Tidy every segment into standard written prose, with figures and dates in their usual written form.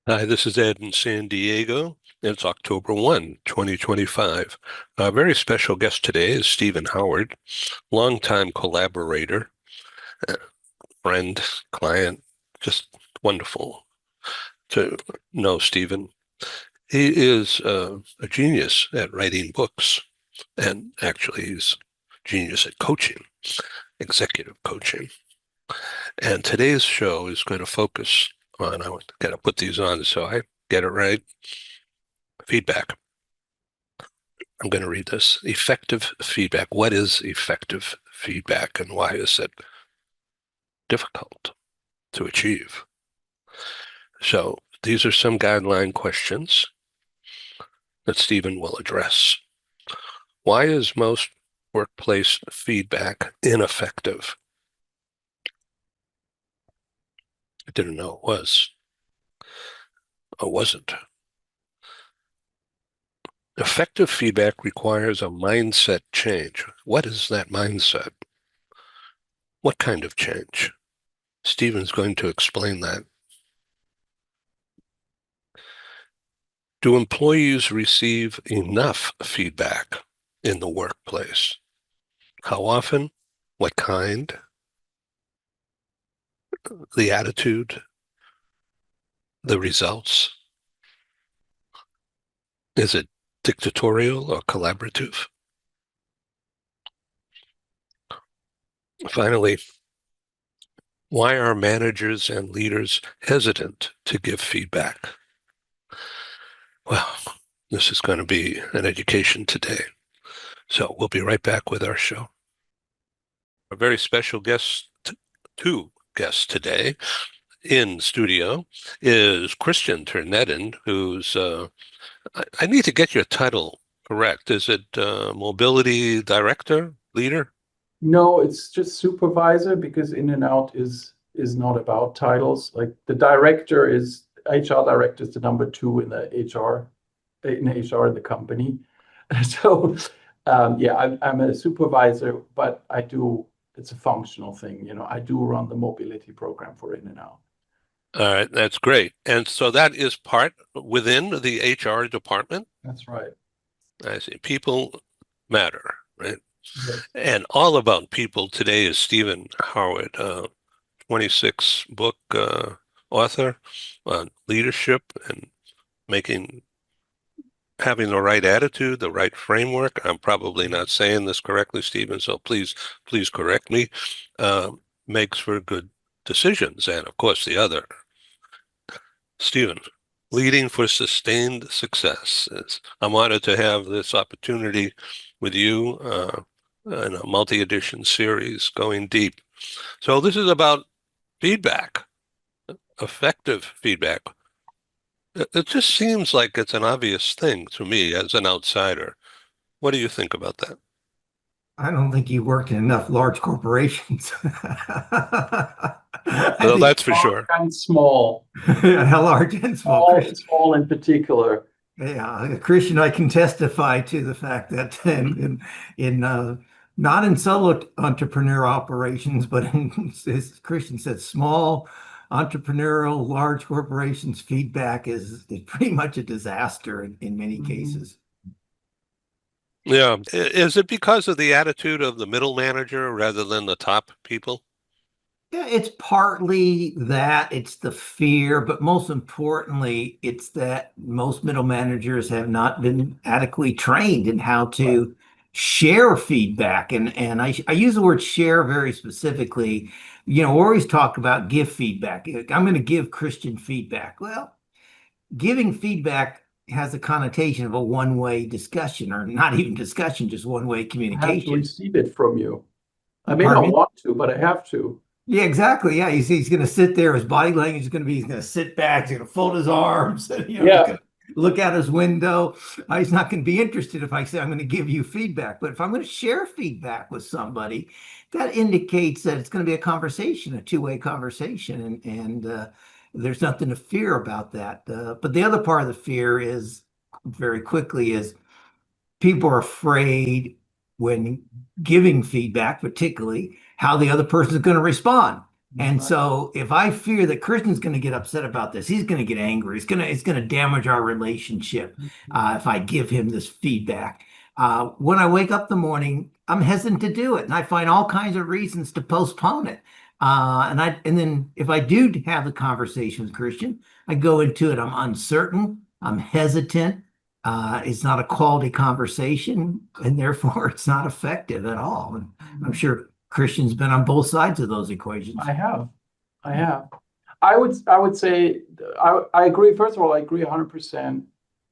Hi, this is Ed in San Diego. It's October 1, 2025. A very special guest today is Stephen Howard, longtime collaborator, uh, friend, client, just wonderful to know Stephen. He is a genius at writing books, and actually he's a genius at coaching, executive coaching. And today's show is going to focus on, I got to put these on so I get it right, feedback. I'm going to read this. Effective feedback. What is effective feedback and why is it difficult to achieve? So these are some guideline questions that Stephen will address. Why is most workplace feedback ineffective? I didn't know it was or wasn't. Effective feedback requires a mindset change. What is that mindset? What kind of change? Stephen's going to explain that. Do employees receive enough feedback in the workplace? How often? What kind? The attitude? The results? Is it dictatorial or collaborative? Finally, why are managers and leaders hesitant to give feedback? Well, this is going to be an education today. So we'll be right back with our show. A very special guest, two guests today in studio is Christian Ter-Nedden, who's, I need to get your title correct. Is it mobility director, leader? No, it's just supervisor because in and out is not about titles. Like the director is HR director is the number two in the HR in the company. So yeah, I'm a supervisor, but it's a functional thing. I do run the mobility program for in and out. All right, that's great. And so that is part within the HR department. That's right. I see. People matter, right? Yes. And all about people today is Stephen Howard, 26 book author on leadership and making having the right attitude, the right framework. I'm probably not saying this correctly, Stephen, so please correct me. Uh, Makes for good decisions, and of course the other. Stephen, leading for sustained success. I'm honored to have this opportunity with you in a multi-edition series going deep. So this is about feedback, effective feedback. It just seems like it's an obvious thing to me as an outsider. What do you think about that? I don't think you work in enough large corporations. I Well, think that's for sure. And small, how large and small. Christian, small in particular. yeah, Christian, I can testify to the fact that in not in solo entrepreneur operations, but as Christian said, small entrepreneurial, large corporations, feedback is pretty much a disaster in many cases. Yeah. Is it because of the attitude of the middle manager rather than the top people? Yeah, it's partly that, it's the fear, but most importantly, it's that most middle managers have not been adequately trained in how Right. to share feedback. And I use the word share very specifically. We always talk about give feedback. I'm going to give Christian feedback. Well, giving feedback has a connotation of a one-way discussion, or not even discussion, just one-way I have to communication. receive it from you. I may Pardon not me? want to, but I have to. Yeah, exactly. Yeah, he's going to sit there. His body language is going to be, he's going to sit back. He's going to fold his arms. He's Yeah. going to look out his window. He's not going to be interested if I say, I'm going to give you feedback. But if I'm going to share feedback with somebody, that indicates that it's going to be a conversation, a two-way conversation. And there's nothing to fear about that. But the other part of the fear is very quickly is people are afraid when giving feedback, particularly how the other person is going to respond. And so if I fear that Christian's going to get upset about this, he's going to get angry. It's going to damage our relationship if I give him this feedback. When I wake up in the morning, I'm hesitant to do it, and I find all kinds of reasons to postpone it. And then if I do have the conversation with Christian, I go into it. I'm uncertain. I'm hesitant. It's not a quality conversation, and therefore it's not effective at all. And I'm sure Christian's been on both sides of those equations. I have. I would say I agree. First of all, I agree 100%.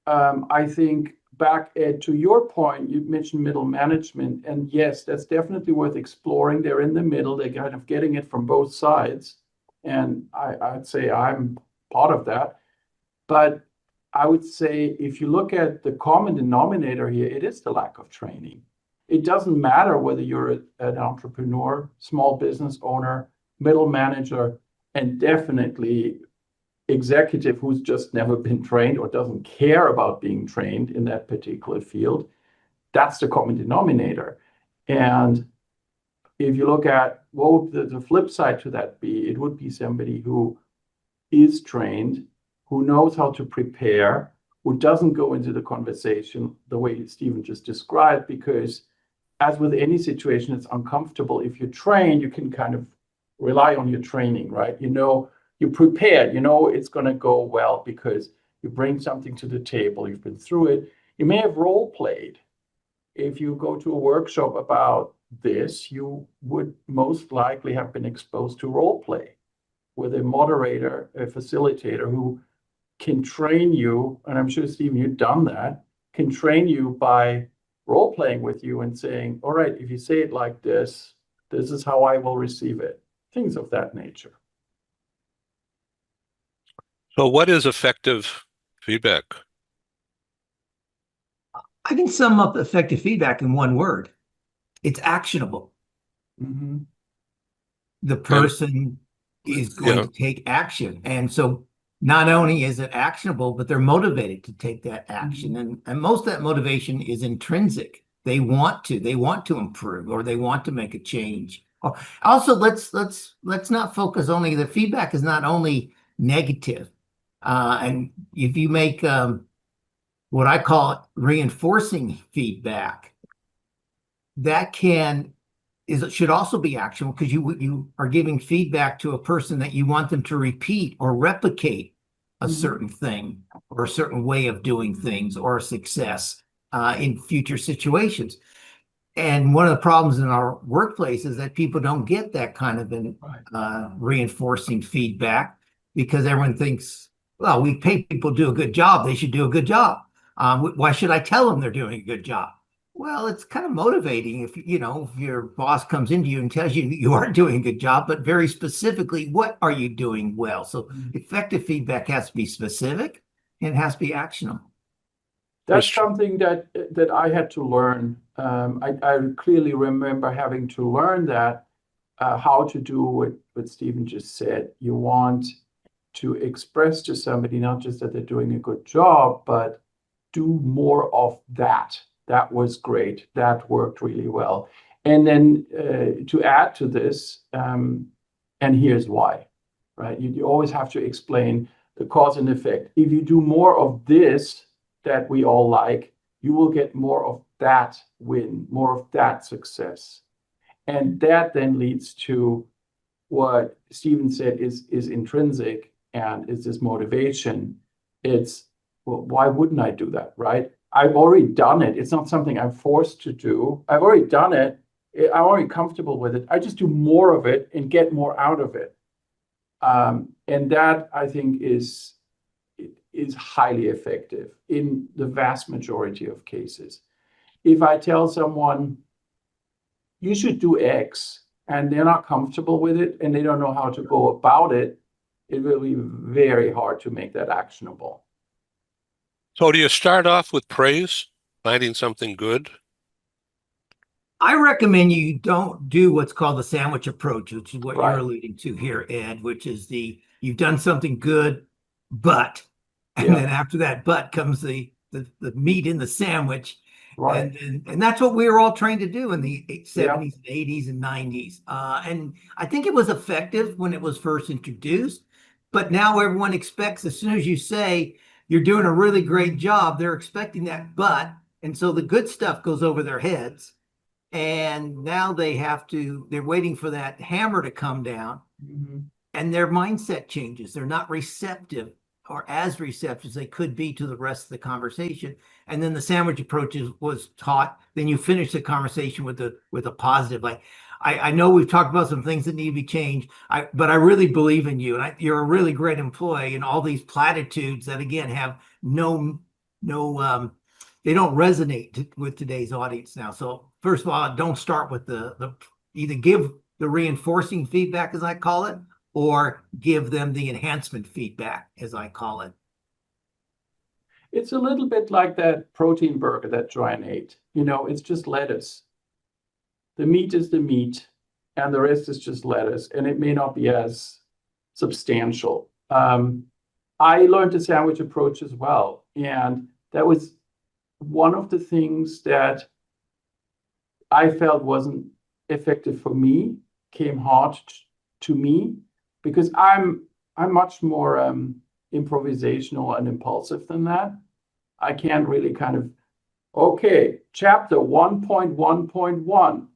I think to your point, you mentioned middle management, and yes, that's definitely worth exploring. They're in the middle. They're kind of getting it from both sides, and I'd say I'm part of that. But I would say if you look at the common denominator here, it is the lack of training. It doesn't matter whether you're an entrepreneur, small business owner, middle manager, and definitely executive who's just never been trained or doesn't care about being trained in that particular field. That's the common denominator. And if you look at what would the flip side to that be, it would be somebody who is trained, who knows how to prepare, who doesn't go into the conversation the way Stephen just described, because as with any situation, it's uncomfortable. If you're trained, you can kind of rely on your training, right? You're prepared, it's going to go well because you bring something to the table, you've been through it. You may have role played. If you go to a workshop about this, you would most likely have been exposed to role play with a moderator, a facilitator who can train you, and I'm sure, Stephen, you've done that, can train you by role playing with you and saying, all right, if you say it like this, this is how I will receive it. Things of that nature. So what is effective feedback? I can sum up effective feedback in one word. It's actionable. Mm-hmm. The person is going to take action. And so not only is it actionable, but they're motivated to take that action. And most of that motivation is intrinsic. They want to improve, or they want to make a change. Also, let's not focus only, the feedback is not only negative. And if you make what I call reinforcing feedback, that should also be actionable, because you are giving feedback to a person that you want them to repeat or replicate a certain thing or a certain way of doing things or a success in future situations. And one of the problems in our workplace is that people don't get that kind of reinforcing feedback, because everyone thinks, well, we pay people to do a good job, they should do a good job. Why should I tell them they're doing a good job? Well, it's kind of motivating if your boss comes into you and tells you you aren't doing a good job, but very specifically, what are you doing well? So effective feedback has to be specific and it has to be actionable. That's something that I had to learn. I clearly remember having to learn that, how to do what Stephen just said. You want to express to somebody not just that they're doing a good job, but do more of that. That was great. That worked really well. And then to add to this, and here's why, right? You always have to explain the cause and effect. If you do more of this that we all like, you will get more of that win, more of that success. And that then leads to what Stephen said is intrinsic and is this motivation. It's, well, why wouldn't I do that, right? I've already done it. It's not something I'm forced to do. I've already done it. I'm already comfortable with it. I just do more of it and get more out of it. And that, I think, is highly effective in the vast majority of cases. If I tell someone, you should do X, and they're not comfortable with it and they don't know how to go about it, it will be very hard to make that actionable. So do you start off with praise, finding something good? I recommend you don't do what's called the sandwich approach, which is what you're alluding to here, Ed, which is you've done something good, but, and then after that but comes the meat in the sandwich. Right. And that's what we were all trained to do in the Yeah. 70s, 80s, and 90s. And I think it was effective when it was first introduced, but now everyone expects as soon as you say you're doing a really great job, they're expecting that but, and so the good stuff goes over their heads. And now they're waiting for that hammer to come down Mhm. and their mindset changes. They're not receptive or as receptive as they could be to the rest of the conversation. And then the sandwich approach was taught. Then you finish the conversation with a positive. Like, I know we've talked about some things that need to be changed, but I really believe in you, and you're a really great employee. And all these platitudes that again have no they don't resonate with today's audience now. So first of all, don't start with the either give the reinforcing feedback, as I call it, or give them the enhancement feedback, as I call it. It's a little bit like that protein burger that Joanne ate. It's just lettuce. The meat is the meat, and the rest is just lettuce, and it may not be as substantial. I learned the sandwich approach as well, and that was one of the things that I felt wasn't effective for me, came hard to me, because I'm much more improvisational and impulsive than that. I can't really kind of, okay, chapter 1.1.1.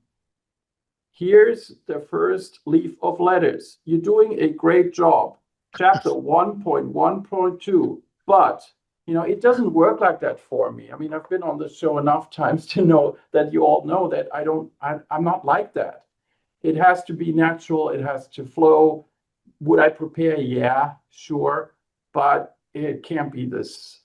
Here's the first leaf of lettuce. You're doing a great job. Chapter 1.1.2. But, it doesn't work like that for me. I mean, I've been on the show enough times to know that you all know that I'm not like that. It has to be natural. It has to flow. Would I prepare? Yeah, sure. But it can't be this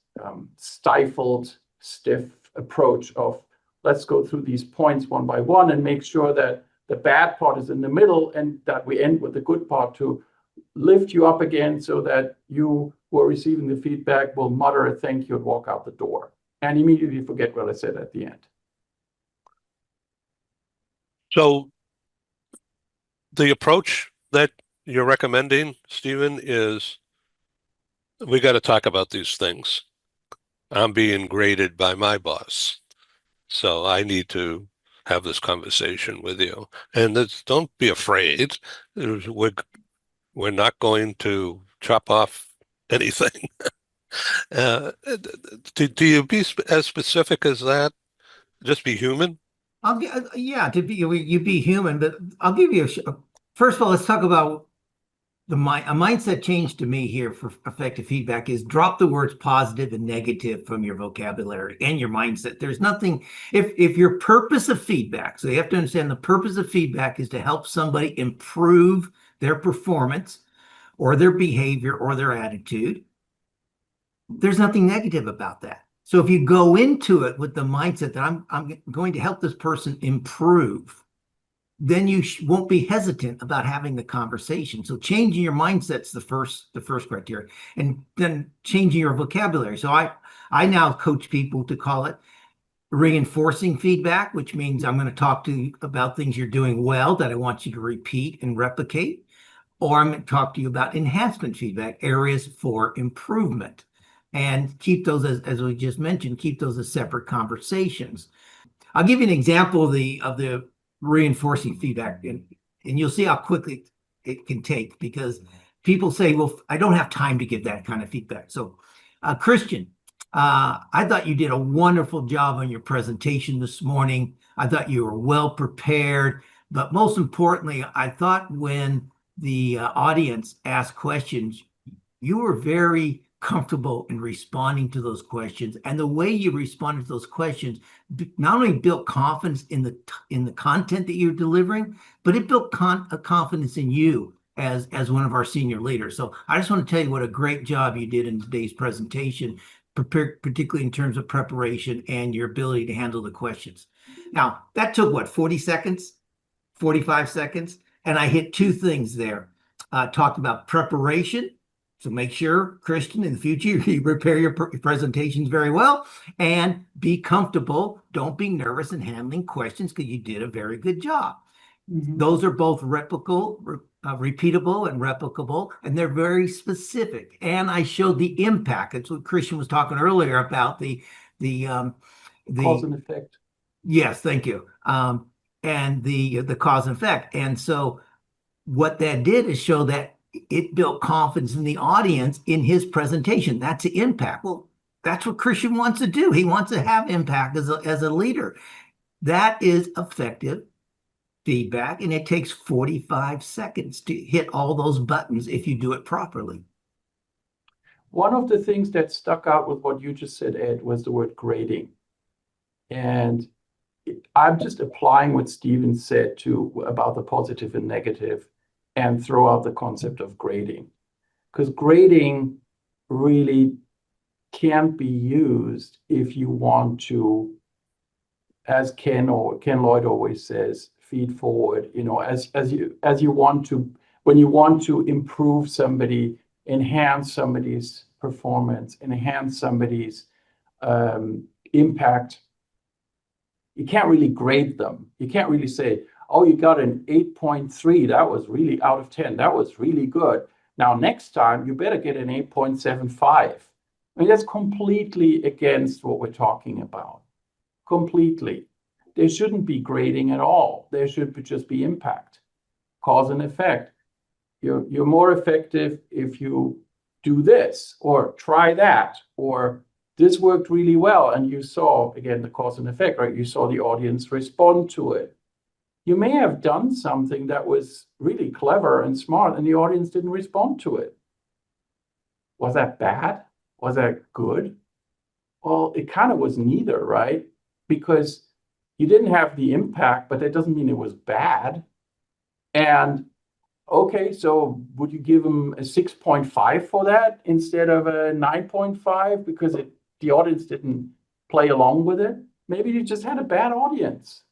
stifled, stiff approach of let's go through these points one by one and make sure that the bad part is in the middle and that we end with the good part to lift you up again so that you who are receiving the feedback will mutter a thank you and walk out the door and immediately forget what I said at the end. So the approach that you're recommending, Stephen, is we got to talk about these things. I'm being graded by my boss, so I need to have this conversation with you. And don't be afraid. We're not going to chop off anything. Do you be as specific as that? Just be human? Yeah, to be you be human, but I'll give you first of all, let's talk about a mindset change to me here for effective feedback is drop the words positive and negative from your vocabulary and your mindset. There's nothing, if your purpose of feedback, so you have to understand the purpose of feedback is to help somebody improve their performance or their behavior or their attitude. There's nothing negative about that. So if you go into it with the mindset that I'm going to help this person improve, then you won't be hesitant about having the conversation. So changing your mindset's the first criteria, and then changing your vocabulary. So I now coach people to call it reinforcing feedback, which means I'm going to talk to you about things you're doing well that I want you to repeat and replicate, or I'm going to talk to you about enhancement feedback, areas for improvement, and keep those as we just mentioned, keep those as separate conversations. I'll give you an example of the reinforcing feedback, and you'll see how quickly it can take, because people say, well, I don't have time to give that kind of feedback. So, Christian, I thought you did a wonderful job on your presentation this morning. I thought you were well prepared, but most importantly, I thought when the audience asked questions, you were very comfortable in responding to those questions, and the way you responded to those questions not only built confidence in the content that you're delivering, but it built a confidence in you as one of our senior leaders. So I just want to tell you what a great job you did in today's presentation, particularly in terms of preparation and your ability to handle the questions. Now, that took what, 40 seconds, 45 seconds? And I hit two things there. Talked about preparation. So make sure, Christian, in the future, you prepare your presentations very well and be comfortable. Don't be nervous in handling questions, because you did a very good job. Mm-hmm. Those are both repeatable and replicable, and they're very specific. And I showed the impact. That's what Christian was talking earlier about the Cause and effect. Yes, thank you. And the cause and effect. And so what that did is show that it built confidence in the audience in his presentation. That's the impact. Well, that's what Christian wants to do. He wants to have impact as a leader. That is effective feedback, and it takes 45 seconds to hit all those buttons if you do it properly. One of the things that stuck out with what you just said, Ed, was the word grading. And I'm just applying what Stephen said about the positive and negative and throw out the concept of grading. Because grading really can't be used if you want to, as Ken Lloyd always says, feed forward, as you want to, when you want to improve somebody, enhance somebody's performance, enhance somebody's impact. You can't really grade them. You can't really say, oh, you got an 8.3. That was really out of 10. That was really good. Now, next time, you better get an 8.75. I mean, that's completely against what we're talking about. Completely. There shouldn't be grading at all. There should just be impact, cause and effect. You're more effective if you do this, or try that, or this worked really well, and you saw, again, the cause and effect, right? You saw the audience respond to it. You may have done something that was really clever and smart, and the audience didn't respond to it. Was that bad? Was that good? Well, it kind of was neither, right? Because you didn't have the impact, but that doesn't mean it was bad. And okay, so would you give them a 6.5 for that instead of a 9.5 because the audience didn't play along with it? Maybe you just had a bad audience.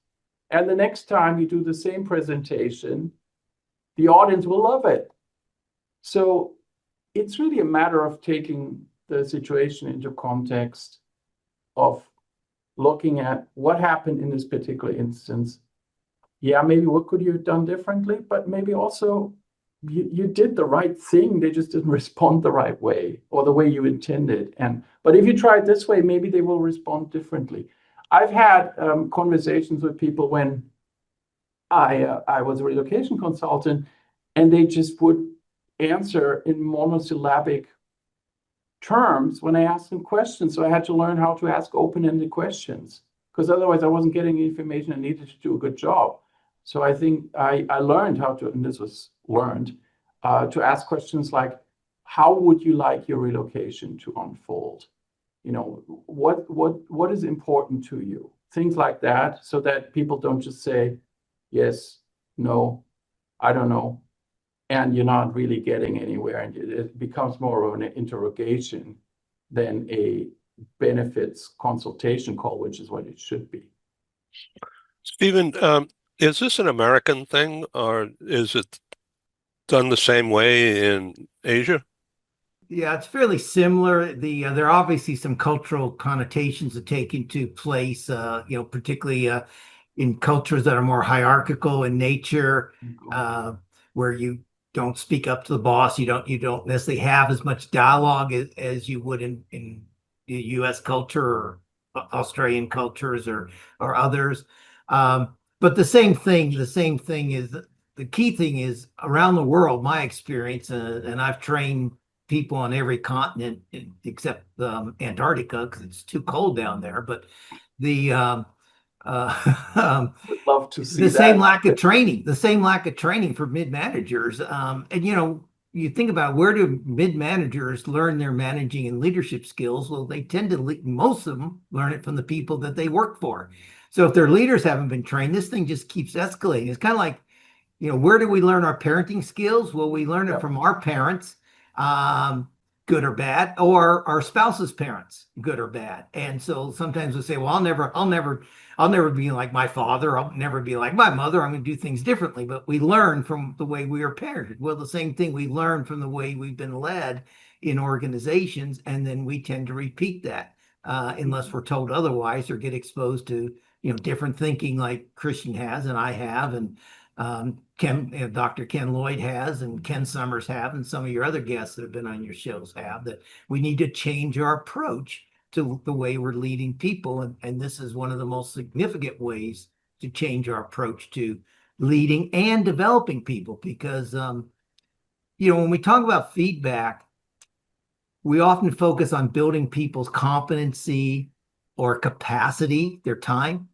And the next time you do the same presentation, the audience will love it. So it's really a matter of taking the situation into context of looking at what happened in this particular instance. Yeah, maybe what could you have done differently, but maybe also you did the right thing. They just didn't respond the right way or the way you intended. But if you try it this way, maybe they will respond differently. I've had conversations with people when I was a relocation consultant, and they just would answer in monosyllabic terms when I asked them questions. So I had to learn how to ask open-ended questions, because otherwise I wasn't getting the information I needed to do a good job. So I think I learned how to, and this was learned, to ask questions like, how would you like your relocation to unfold? What is important to you? Things like that, so that people don't just say, yes, no, I don't know, and you're not really getting anywhere, and it becomes more of an interrogation than a benefits consultation call, which is what it should be. Stephen, is this an American thing, or is it done the same way in Asia? Yeah, it's fairly similar. There are obviously some cultural connotations that take into place, particularly in cultures that are more hierarchical in nature, where you don't speak up to the boss. You don't necessarily have as much dialogue as you would in the U.S. culture or Australian cultures or others. But the same thing is the key thing is around the world, my experience, and I've trained people on every continent except Antarctica because it's too cold down there. But the would love to see the same that. lack of training for mid-managers. And you think about, where do mid-managers learn their managing and leadership skills? Well, they tend to most of them learn it from the people that they work for. So if their leaders haven't been trained, this thing just keeps escalating. It's kind of like, where do we learn our parenting skills? Well, we learn it from our parents, good or bad, or our spouse's parents, good or bad. And so sometimes we say, well, I'll never be like my father. I'll never be like my mother. I'm going to do things differently. But we learn from the way we are parented. Well, the same thing we learn from the way we've been led in organizations, and then we tend to repeat that unless we're told otherwise or get exposed to different thinking like Christian has and I have, and Dr. Ken Lloyd has, and Ken Summers have, and some of your other guests that have been on your shows have, that we need to change our approach to the way we're leading people. And this is one of the most significant ways to change our approach to leading and developing people. Because, when we talk about feedback, we often focus on building people's competency or capacity, their time.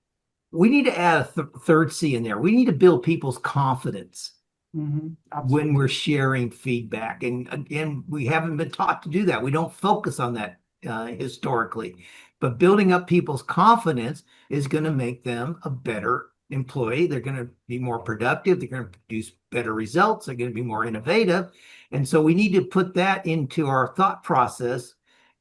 We need to add a third C in there. We need to build people's confidence when we're sharing feedback. And again, we haven't been taught to do that. We don't focus on that historically. But building up people's confidence is going to make them a better employee. They're going to be more productive. They're going to produce better results. They're going to be more innovative. And so we need to put that into our thought process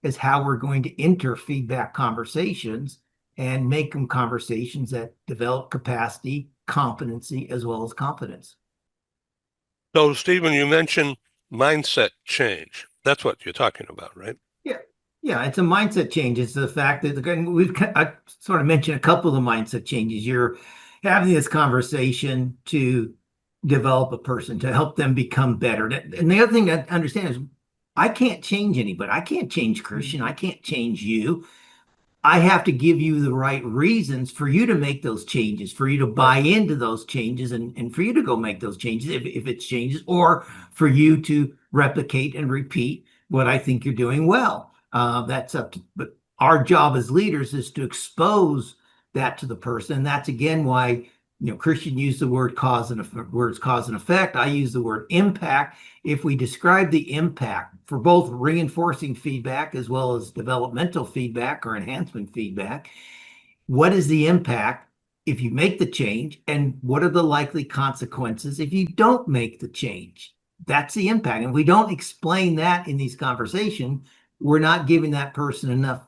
as how we're going to enter feedback conversations and make them conversations that develop capacity, competency, as well as confidence. So, Stephen, you mentioned mindset change. That's what you're talking about, right? Yeah, it's a mindset change. It's the fact that I sort of mentioned a couple of the mindset changes. You're having this conversation to develop a person, to help them become better. And the other thing to understand is I can't change anybody. I can't change Christian. I can't change you. I have to give you the right reasons for you to make those changes, for you to buy into those changes, and for you to go make those changes if it's changes, or for you to replicate and repeat what I think you're doing well. That's up to, but our job as leaders is to expose that to the person. And that's again why, Christian used the word cause and effect. I use the word impact. If we describe the impact for both reinforcing feedback as well as developmental feedback or enhancement feedback, what is the impact if you make the change, and what are the likely consequences if you don't make the change? That's the impact. And if we don't explain that in these conversations, we're not giving that person enough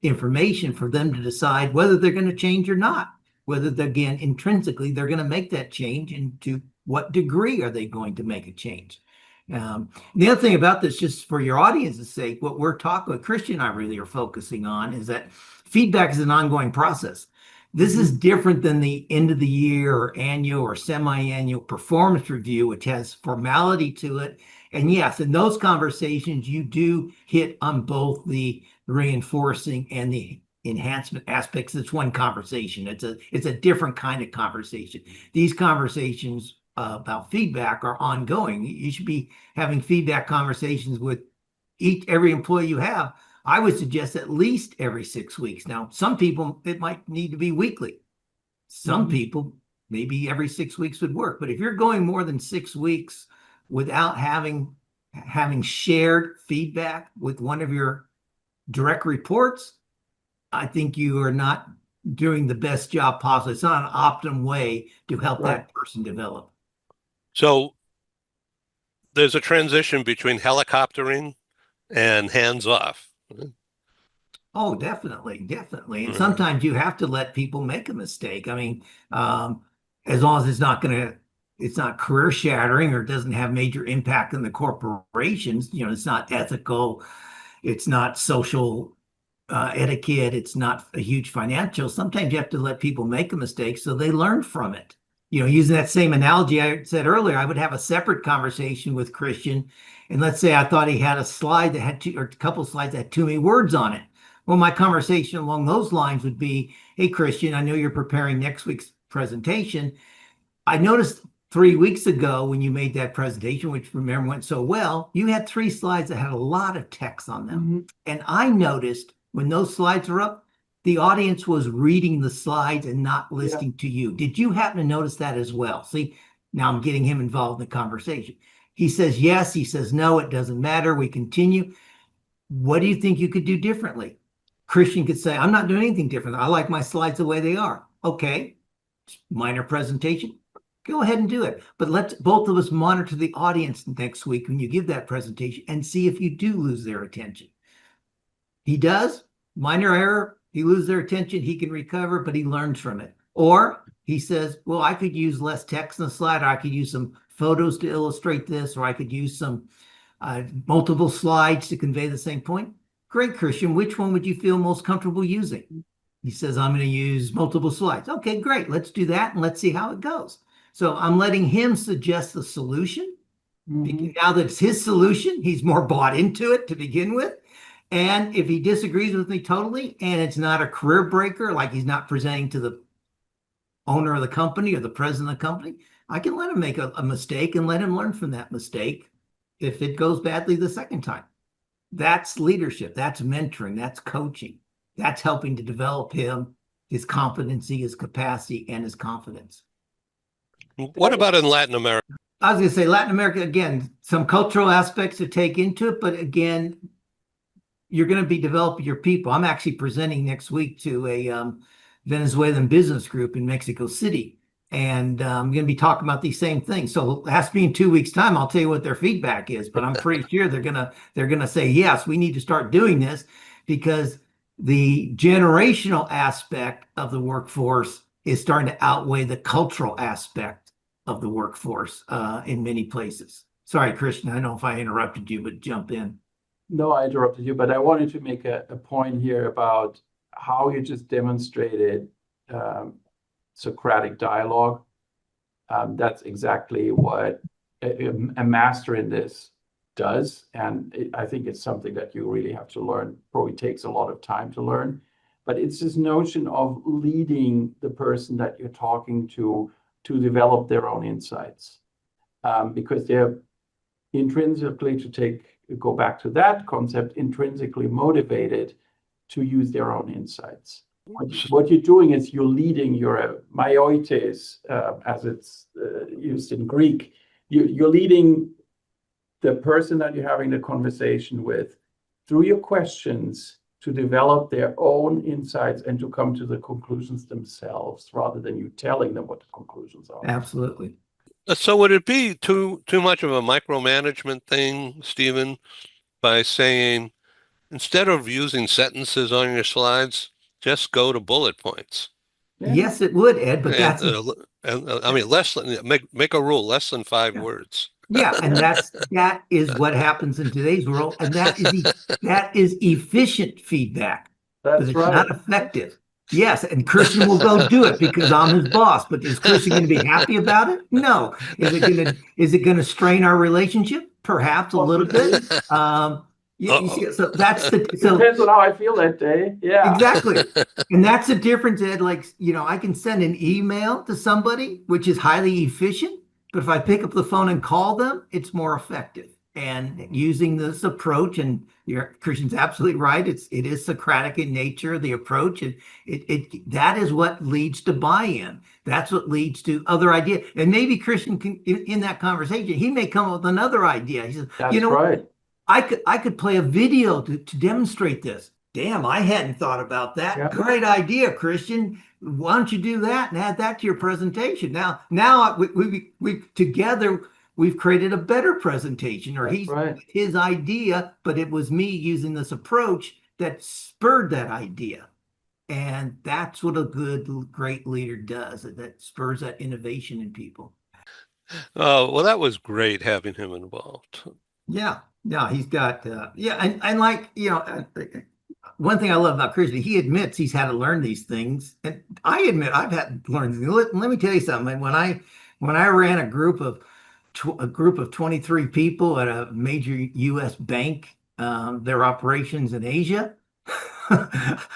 information for them to decide whether they're going to change or not. Whether, again, intrinsically, they're going to make that change, and to what degree are they going to make a change. The other thing about this, just for your audience's sake, what we're talking with Christian and I really are focusing on is that feedback is an ongoing process. This is different than the end of the year or annual or semi-annual performance review, which has formality to it. And yes, in those conversations, you do hit on both the reinforcing and the enhancement aspects. It's one conversation. It's a different kind of conversation. These conversations about feedback are ongoing. You should be having feedback conversations with every employee you have. I would suggest at least every 6 weeks. Now, some people, it might need to be weekly. Some people, maybe every 6 weeks would work. But if you're going more than 6 weeks without having shared feedback with one of your direct reports, I think you are not doing the best job possible. It's not an optimum way to help that person develop. So there's a transition between helicoptering and hands off. Oh, definitely. And sometimes you have to let people make a mistake. I mean, as long as it's not career shattering or doesn't have major impact on the corporations, it's not ethical, it's not social etiquette, it's not a huge financial. Sometimes you have to let people make a mistake so they learn from it. Using that same analogy I said earlier, I would have a separate conversation with Christian, and let's say I thought he had a slide that had a couple slides that had too many words on it. Well, my conversation along those lines would be, hey, Christian, I know you're preparing next week's presentation. I noticed 3 weeks ago when you made that presentation, which remember went so well, you had 3 slides that had a lot of text on them. And I noticed when those slides were up, the audience was reading the slides and not listening to you. Did you happen to notice that as well? See, now I'm getting him involved in the conversation. He says yes. He says no, it doesn't matter. We continue. What do you think you could do differently? Christian could say, I'm not doing anything different. I like my slides the way they are. Okay, minor presentation. Go ahead and do it. But let's both of us monitor the audience next week when you give that presentation and see if you do lose their attention. He does, minor error, he loses their attention, he can recover, but he learns from it. Or he says, well, I could use less text in the slide, or I could use some photos to illustrate this, or I could use some multiple slides to convey the same point. Great, Christian, which one would you feel most comfortable using? He says, I'm going to use multiple slides. Okay, great, let's do that and let's see how it goes. So I'm letting him suggest the solution. Now that it's his solution, he's more bought into it to begin with. And if he disagrees with me totally, and it's not a career breaker, like he's not presenting to the owner of the company or the president of the company, I can let him make a mistake and let him learn from that mistake if it goes badly the second time. That's leadership. That's mentoring. That's coaching. That's helping to develop him, his competency, his capacity, and his confidence. What about in Latin America? I was going to say Latin America, again, some cultural aspects to take into it, but again, you're going to be developing your people. I'm actually presenting next week to a Venezuelan business group in Mexico City. And I'm going to be talking about these same things. So ask me in 2 weeks' time, I'll tell you what their feedback is. But I'm pretty sure they're gonna say, yes, we need to start doing this, because the generational aspect of the workforce is starting to outweigh the cultural aspect of the workforce in many places. Sorry, Christian, I don't know if I interrupted you, but jump in. No, I interrupted you, but I wanted to make a point here about how you just demonstrated Socratic dialogue. That's exactly what a master in this does. And I think it's something that you really have to learn. Probably takes a lot of time to learn. But it's this notion of leading the person that you're talking to develop their own insights. Because they're intrinsically, go back to that concept, intrinsically motivated to use their own insights. What you're doing is you're leading your myoites, as it's used in Greek. You're leading the person that you're having the conversation with through your questions to develop their own insights and to come to the conclusions themselves, rather than you telling them what the conclusions are. Absolutely. So would it be too much of a micromanagement thing, Stephen, by saying, instead of using sentences on your slides, just go to bullet points? Yeah. Yes, it would, Ed, but And, that's I mean, less than make a rule, less than 5 words. yeah, and that is what happens in today's world, and that is efficient feedback, but That's it's right. not effective. Yes, and Christian will go do it because I'm his boss, but is Christian going to be happy about it? No. Is it gonna strain our relationship? Perhaps a little bit. You see, so that's Depends on how I feel that day. Yeah. exactly. And that's the difference, Ed. Like, I can send an email to somebody, which is highly efficient, but if I pick up the phone and call them, it's more effective. And using this approach, and Christian's absolutely right. It is Socratic in nature, the approach. That is what leads to buy-in. That's what leads to other ideas. And maybe Christian can, in that conversation, he may come up with another idea. He says, That's right. I could play a video to demonstrate this. Damn, I hadn't thought about that. Yeah. Great idea, Christian. Why don't you do that and add that to your presentation? Now we together we've created a better presentation, or That's right. his idea, but it was me using this approach that spurred that idea. And that's what a great leader does. That spurs that innovation in people. Oh, well, that was great having him involved. Yeah, he's got and like one thing I love about Christian, he admits he's had to learn these things, and I admit I've had to learn. Let me tell you something. When I ran a group of 23 people at a major U.S. bank, their operations in Asia.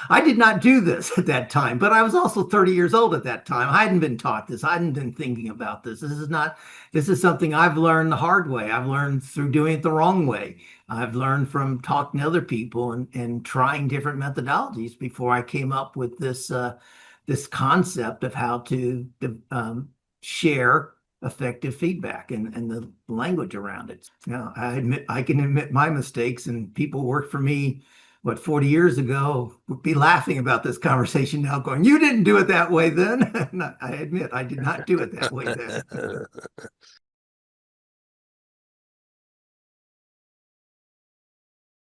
I did not do this at that time, but I was also 30 years old at that time. I hadn't been taught this. I hadn't been thinking about this. This is something I've learned the hard way. I've learned through doing it the wrong way. I've learned from talking to other people and trying different methodologies before I came up with this concept of how to share effective feedback and the language around it. Now, I can admit my mistakes, and people work for me 40 years ago would be laughing about this conversation now, going, you didn't do it that way then. I admit I did not do it that way then.